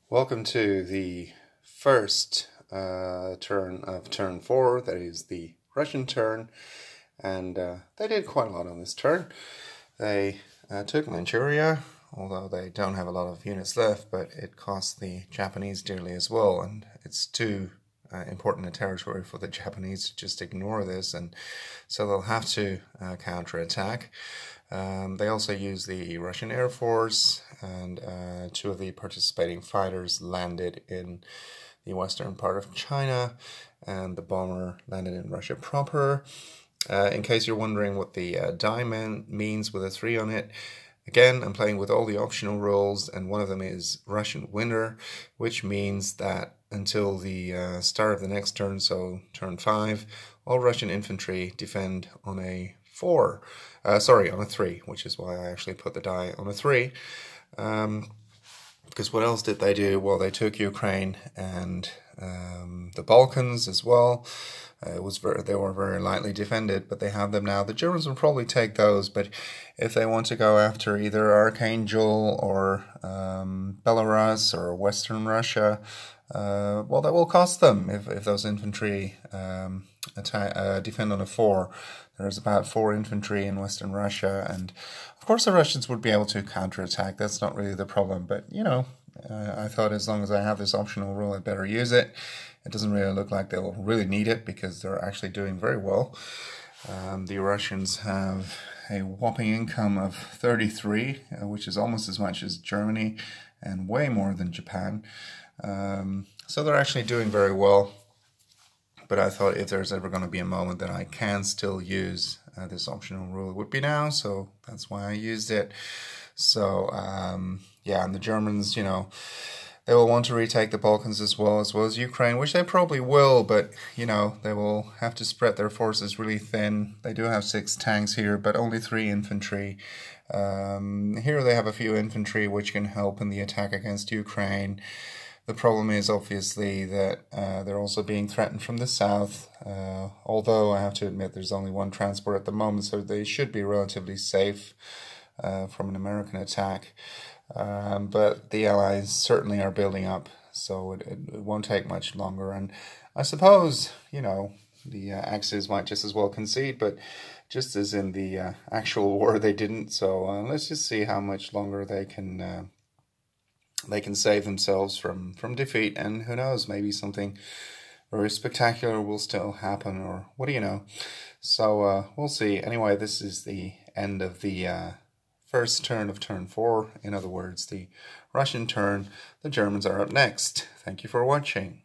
Welcome to the first turn of turn 4, that is the Russian turn, and they did quite a lot on this turn. They took Manchuria, although they don't have a lot of units left, but it cost the Japanese dearly as well, and it's too important a territory for the Japanese to just ignore this, and so they'll have to counterattack. They also use the Russian Air Force, and two of the participating fighters landed in the western part of China, and the bomber landed in Russia proper. In case you're wondering what the diamond means with a 3 on it, again, I'm playing with all the optional rules, and one of them is Russian winner, which means that until the start of the next turn, so turn 5, all Russian infantry defend on a 4. On a 3, which is why I actually put the die on a 3. Because what else did they do? Well, they took Ukraine and the Balkans as well. They were very lightly defended, but they have them now. The Germans will probably take those, but if they want to go after either Archangel or Belarus or Western Russia, well, that will cost them if those infantry defend on a 4. There's about 4 infantry in Western Russia, and of course the Russians would be able to counterattack. That's not really the problem, but I thought as long as I have this optional rule, I'd better use it. It doesn't really look like they'll really need it because they're actually doing very well. The Russians have a whopping income of 33, which is almost as much as Germany and way more than Japan. So they're actually doing very well. But I thought if there's ever going to be a moment that I can still use this optional rule, it would be now. So that's why I used it. So, yeah, and the Germans, they will want to retake the Balkans as well as Ukraine, which they probably will. But, they will have to spread their forces really thin. They do have 6 tanks here, but only 3 infantry. Here they have a few infantry, which can help in the attack against Ukraine. The problem is obviously that they're also being threatened from the south, although I have to admit there's only 1 transport at the moment, so they should be relatively safe from an American attack. But the Allies certainly are building up, so it won't take much longer. And I suppose, the Axis might just as well concede, but just as in the actual war, they didn't. So let's just see how much longer they can save themselves from defeat, and who knows, maybe something very spectacular will still happen, or what do you know. So we'll see. Anyway, this is the end of the first turn of turn 4. In other words, the Russian turn. The Germans are up next. Thank you for watching.